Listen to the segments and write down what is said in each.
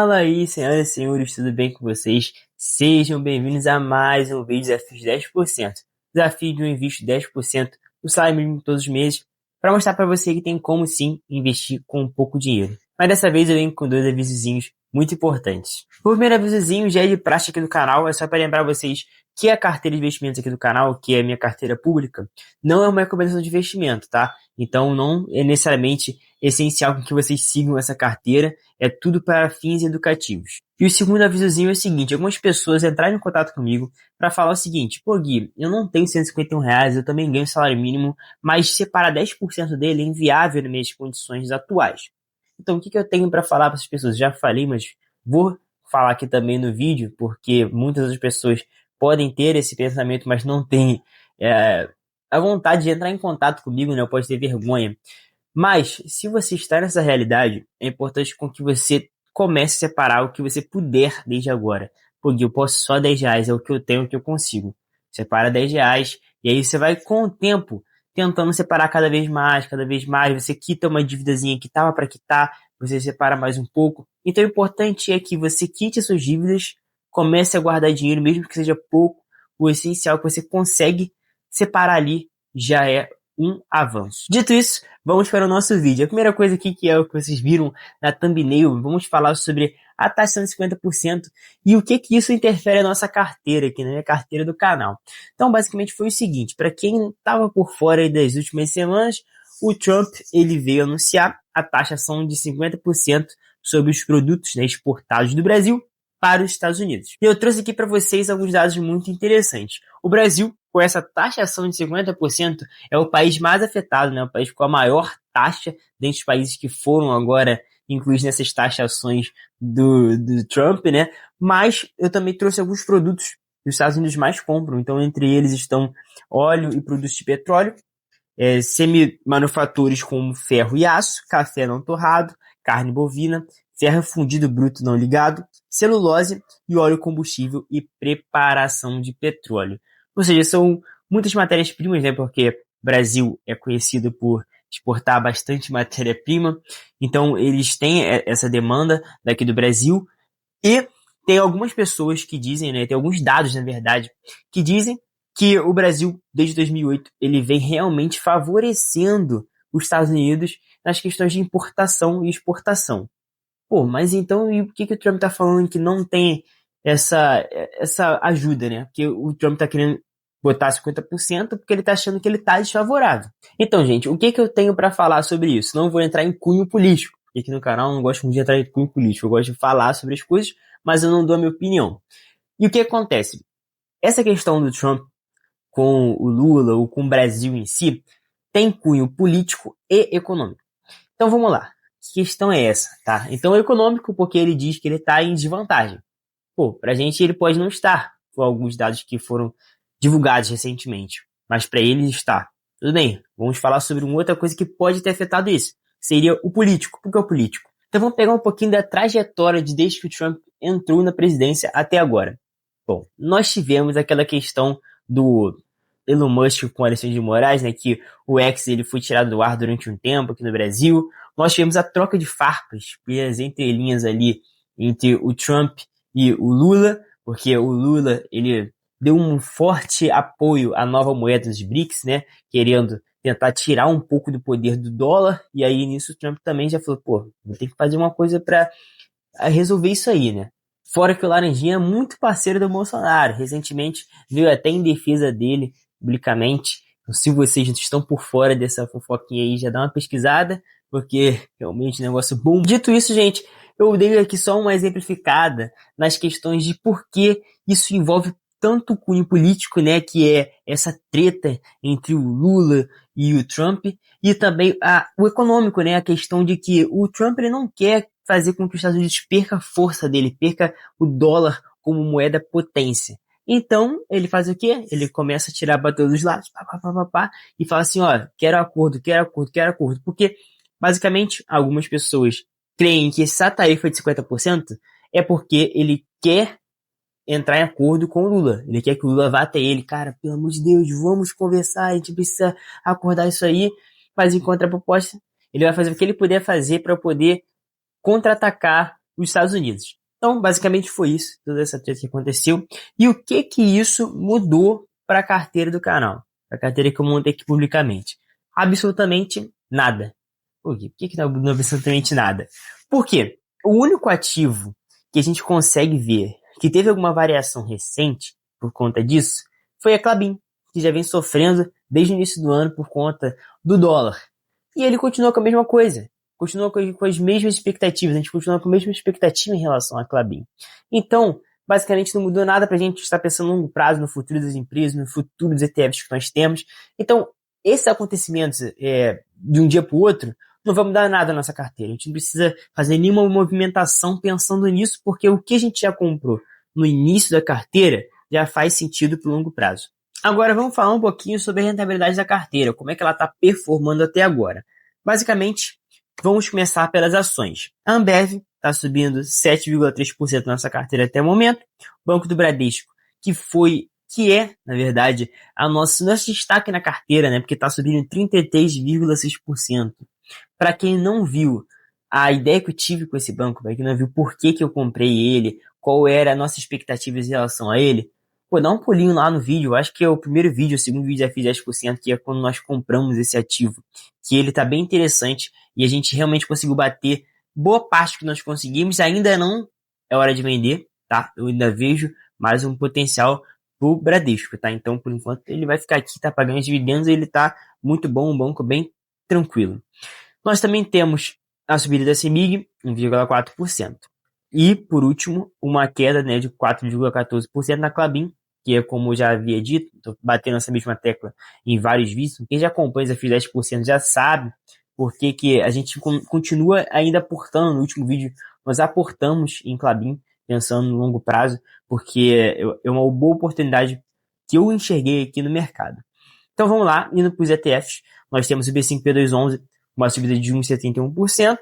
Fala aí, senhoras e senhores, tudo bem com vocês? Sejam bem-vindos a mais um vídeo Desafios 10%. Desafio de um invisto 10% do salário mínimo todos os meses, para mostrar para você que tem como sim investir com pouco dinheiro. Mas dessa vez eu venho com dois avisozinhos muito importantes. O primeiro avisozinho já é de praxe aqui do canal, é só para lembrar vocês que a carteira de investimentos aqui do canal, que é a minha carteira pública, não é uma recomendação de investimento, tá? Então não é necessariamente essencial que vocês sigam essa carteira, é tudo para fins educativos. E o segundo avisozinho é o seguinte, algumas pessoas entraram em contato comigo para falar o seguinte: pô Gui, eu não tenho R$ 151, eu também ganho salário mínimo, mas separar 10% dele é inviável nas minhas condições atuais. Então o que eu tenho para falar para essas pessoas? Já falei, mas vou falar aqui também no vídeo, porque muitas das pessoas podem ter esse pensamento, mas não têm a vontade de entrar em contato comigo, né? Pode ter vergonha. Mas, se você está nessa realidade, é importante com que você comece a separar o que você puder desde agora. Porque eu posso só R$ 10, é o que eu tenho, é o que eu consigo. Separa R$ 10, e aí você vai, com o tempo, tentando separar cada vez mais, você quita uma dívidazinha que estava para quitar, você separa mais um pouco. Então o importante é que você quite suas dívidas, comece a guardar dinheiro, mesmo que seja pouco. O essencial é que você consegue separar ali, já é um avanço. Dito isso, vamos para o nosso vídeo. A primeira coisa aqui, que é o que vocês viram na thumbnail, vamos falar sobre a taxa de 50% e o que isso interfere na nossa carteira aqui, na carteira do canal. Então, basicamente foi o seguinte, para quem estava por fora das últimas semanas, o Trump ele veio anunciar a taxação de 50% sobre os produtos, né, exportados do Brasil para os Estados Unidos. E eu trouxe aqui para vocês alguns dados muito interessantes. O Brasil, com essa taxação de 50%, é o país mais afetado, né? O país com a maior taxa dentre os países que foram agora incluídos nessas taxações do Trump, né? Mas eu também trouxe alguns produtos que os Estados Unidos mais compram. Então, entre eles estão óleo e produtos de petróleo, semi-manufatores como ferro e aço, café não torrado, carne bovina, ferro fundido bruto não ligado, celulose e óleo combustível e preparação de petróleo. Ou seja, são muitas matérias-primas, né? Porque o Brasil é conhecido por exportar bastante matéria-prima, então eles têm essa demanda daqui do Brasil e tem algumas pessoas que dizem, né? Tem alguns dados, na verdade, que dizem que o Brasil, desde 2008, ele vem realmente favorecendo os Estados Unidos nas questões de importação e exportação. Pô, mas então e por que o Trump tá falando que não tem essa ajuda, né? Porque o Trump tá querendo botar 50% porque ele tá achando que ele tá desfavorável. Então, gente, o que eu tenho para falar sobre isso? Não vou entrar em cunho político, porque aqui no canal eu não gosto muito de entrar em cunho político, eu gosto de falar sobre as coisas, mas eu não dou a minha opinião. E o que acontece? Essa questão do Trump com o Lula ou com o Brasil em si tem cunho político e econômico. Então vamos lá. Que questão é essa, tá? Então é econômico porque ele diz que ele está em desvantagem. Pô, pra gente ele pode não estar, com alguns dados que foram divulgados recentemente, mas para ele está. Tudo bem, vamos falar sobre uma outra coisa que pode ter afetado isso. Seria o político. Por que o político? Então vamos pegar um pouquinho da trajetória desde que o Trump entrou na presidência até agora. Bom, nós tivemos aquela questão do Elon Musk com Alexandre de Moraes, né, que o X ele foi tirado do ar durante um tempo aqui no Brasil. Nós tivemos a troca de farpas, as entrelinhas ali entre o Trump e o Lula, porque o Lula ele deu um forte apoio à nova moeda dos BRICS, né, querendo tentar tirar um pouco do poder do dólar, e aí nisso o Trump também já falou, pô, vou ter que fazer uma coisa para resolver isso aí, né. Fora que o Laranjinha é muito parceiro do Bolsonaro, recentemente veio até em defesa dele, publicamente. Então, se vocês estão por fora dessa fofoquinha aí, já dá uma pesquisada, porque realmente é um negócio bom. Dito isso, gente, eu dei aqui só uma exemplificada nas questões de por que isso envolve tanto o cunho político, né, que é essa treta entre o Lula e o Trump, e também o econômico, né, a questão de que o Trump ele não quer fazer com que os Estados Unidos perca a força dele, perca o dólar como moeda potência. Então, ele faz o quê? Ele começa a tirar para todos os lados, e fala assim, ó, quero acordo. Porque, basicamente, algumas pessoas creem que essa tarifa de 50% é porque ele quer entrar em acordo com o Lula. Ele quer que o Lula vá até ele. Cara, pelo amor de Deus, vamos conversar, a gente precisa acordar isso aí. Mas, em contraproposta, ele vai fazer o que ele puder fazer para poder contra-atacar os Estados Unidos. Então, basicamente foi isso, toda essa treta que aconteceu. E o que isso mudou para a carteira do canal? Para a carteira que eu montei aqui publicamente? Absolutamente nada. Por quê? Por que não mudou absolutamente nada? Por quê? O único ativo que a gente consegue ver que teve alguma variação recente por conta disso foi a Klabin, que já vem sofrendo desde o início do ano por conta do dólar. E ele continua com a mesma coisa. Continua com as mesmas expectativas. A gente continua com a mesma expectativa em relação à Klabin. Então, basicamente não mudou nada para a gente estar pensando no longo prazo, no futuro das empresas, no futuro dos ETFs que nós temos. Então, esses acontecimentos de um dia para o outro não vai mudar nada na nossa carteira. A gente não precisa fazer nenhuma movimentação pensando nisso, porque o que a gente já comprou no início da carteira já faz sentido para o longo prazo. Agora vamos falar um pouquinho sobre a rentabilidade da carteira, como é que ela está performando até agora. Basicamente, vamos começar pelas ações. A Ambev está subindo 7,3% na nossa carteira até o momento. O Banco do Bradesco, que é, na verdade, nosso destaque na carteira, né? Porque está subindo 33,6%. Para quem não viu a ideia que eu tive com esse banco, para quem não viu por que eu comprei ele, qual era a nossa expectativa em relação a ele, dá um pulinho lá no vídeo. Eu acho que é o primeiro vídeo, o segundo vídeo já fiz 10%, que é quando nós compramos esse ativo. Que ele tá bem interessante e a gente realmente conseguiu bater boa parte que nós conseguimos. Ainda não é hora de vender, tá? Eu ainda vejo mais um potencial pro Bradesco, tá? Então, por enquanto, ele vai ficar aqui, tá pagando dividendos e ele tá muito bom, um banco bem tranquilo. Nós também temos a subida da CEMIG, 1,4%. E, por último, uma queda, né, de 4,14% na Klabin, que é como eu já havia dito, estou batendo essa mesma tecla em vários vídeos. Quem já acompanha os desafios 10% já sabe por que a gente continua ainda aportando. No último vídeo, nós aportamos em Klabin, pensando no longo prazo, porque é uma boa oportunidade que eu enxerguei aqui no mercado. Então vamos lá, indo para os ETFs, nós temos o B5P211, uma subida de 1,71%.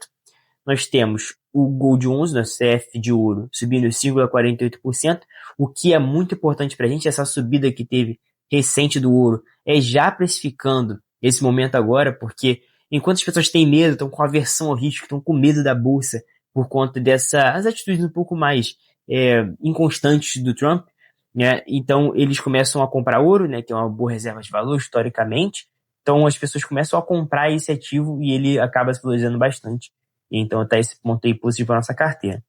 Nós temos o Gold 11, no CF de ouro, subindo 5,48%, o que é muito importante para a gente. Essa subida que teve recente do ouro é já precificando esse momento agora, porque enquanto as pessoas têm medo, estão com aversão ao risco, estão com medo da bolsa por conta dessas atitudes um pouco mais inconstantes do Trump, né? Então eles começam a comprar ouro, né, que é uma boa reserva de valor historicamente. Então as pessoas começam a comprar esse ativo e ele acaba se valorizando bastante. Então até esse ponto aí positivo para nossa carteira.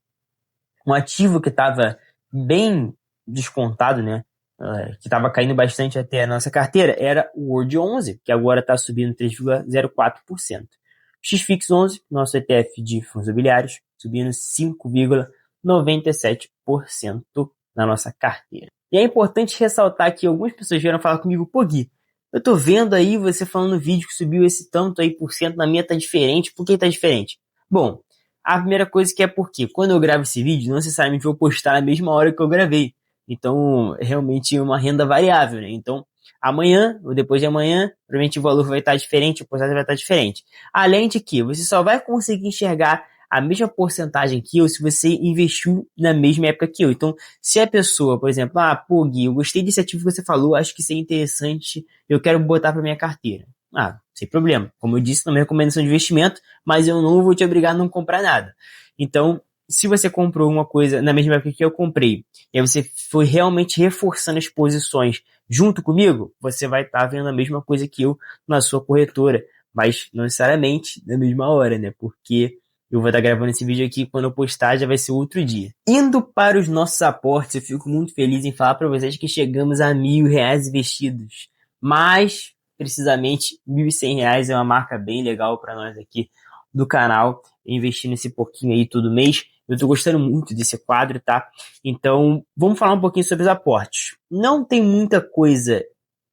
Um ativo que estava bem descontado, né, que estava caindo bastante até a nossa carteira, era o World 11, que agora está subindo 3,04%. O XFIX 11, nosso ETF de fundos imobiliários, subindo 5,97% na nossa carteira. E é importante ressaltar que algumas pessoas vieram falar comigo, pô Gui, eu tô vendo aí você falando no vídeo que subiu esse tanto aí por cento, na minha tá diferente, por que tá diferente? Bom, a primeira coisa que é porque quando eu gravo esse vídeo, não necessariamente vou postar na mesma hora que eu gravei. Então, realmente é uma renda variável, né? Então, amanhã ou depois de amanhã, provavelmente o valor vai estar diferente, a porcentagem vai estar diferente. Além de que você só vai conseguir enxergar a mesma porcentagem que eu se você investiu na mesma época que eu. Então, se a pessoa, por exemplo, pô, Gui, eu gostei desse ativo que você falou, acho que isso é interessante, eu quero botar para minha carteira. Sem problema. Como eu disse, não é recomendação de investimento, mas eu não vou te obrigar a não comprar nada. Então, se você comprou uma coisa na mesma época que eu comprei, e aí você foi realmente reforçando as posições junto comigo, você vai estar vendo a mesma coisa que eu na sua corretora, mas não necessariamente na mesma hora, né? Porque eu vou estar gravando esse vídeo aqui, quando eu postar já vai ser outro dia. Indo para os nossos aportes, eu fico muito feliz em falar para vocês que chegamos a R$1.000 investidos. Mas, precisamente, R$1.100 é uma marca bem legal para nós aqui do canal, investindo esse pouquinho aí todo mês. Eu tô gostando muito desse quadro, tá? Então, vamos falar um pouquinho sobre os aportes. Não tem muita coisa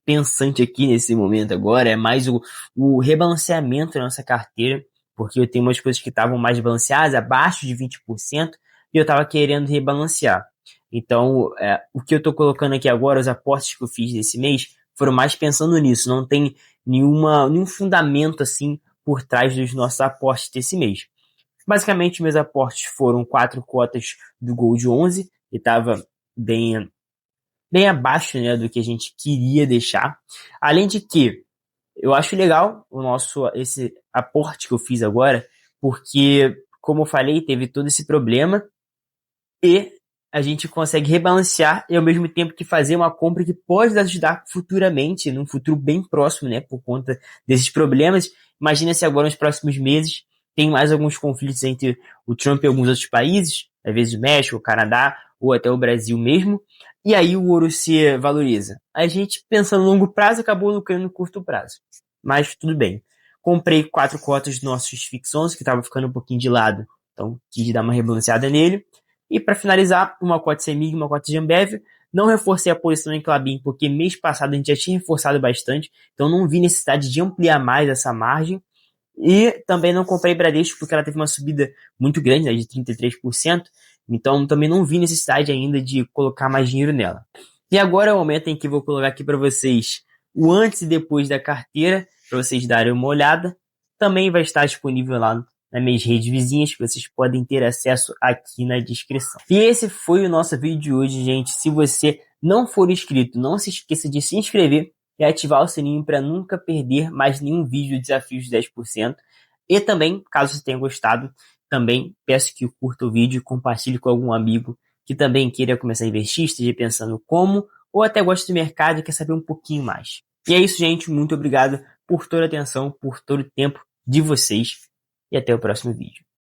pensante aqui nesse momento agora, é mais o rebalanceamento da nossa carteira, porque eu tenho umas coisas que estavam mais balanceadas, abaixo de 20%, e eu estava querendo rebalancear. Então, o que eu estou colocando aqui agora, os aportes que eu fiz desse mês, foram mais pensando nisso. Não tem nenhum fundamento assim por trás dos nossos aportes desse mês. Basicamente, meus aportes foram 4 cotas do Gold 11, que estava bem abaixo, né, do que a gente queria deixar. Além de que eu acho legal esse aporte que eu fiz agora, porque como eu falei, teve todo esse problema e a gente consegue rebalancear e ao mesmo tempo que fazer uma compra que pode nos ajudar futuramente, num futuro bem próximo, né, por conta desses problemas. Imagina se agora nos próximos meses tem mais alguns conflitos entre o Trump e alguns outros países, às vezes o México, o Canadá ou até o Brasil mesmo, e aí o ouro se valoriza. A gente, pensando no longo prazo, acabou lucrando no curto prazo. Mas tudo bem. Comprei 4 cotas dos nossos FIX 11, que estava ficando um pouquinho de lado, então quis dar uma rebalanceada nele. E para finalizar, uma cota CEMIG e uma cota de Ambev. Não reforcei a posição em Klabin, porque mês passado a gente já tinha reforçado bastante, então não vi necessidade de ampliar mais essa margem. E também não comprei Bradesco, porque ela teve uma subida muito grande, né, de 33%, então também não vi necessidade ainda de colocar mais dinheiro nela. E agora é o momento em que eu vou colocar aqui para vocês o antes e depois da carteira, para vocês darem uma olhada. Também vai estar disponível lá nas minhas redes vizinhas, que vocês podem ter acesso aqui na descrição. E esse foi o nosso vídeo de hoje, gente. Se você não for inscrito, não se esqueça de se inscrever e ativar o sininho para nunca perder mais nenhum vídeo de desafios de 10%. E também, caso você tenha gostado, também peço que curta o vídeo e compartilhe com algum amigo que também queira começar a investir, esteja pensando como, ou até gosta do mercado e quer saber um pouquinho mais. E é isso, gente. Muito obrigado por toda a atenção, por todo o tempo de vocês. E até o próximo vídeo.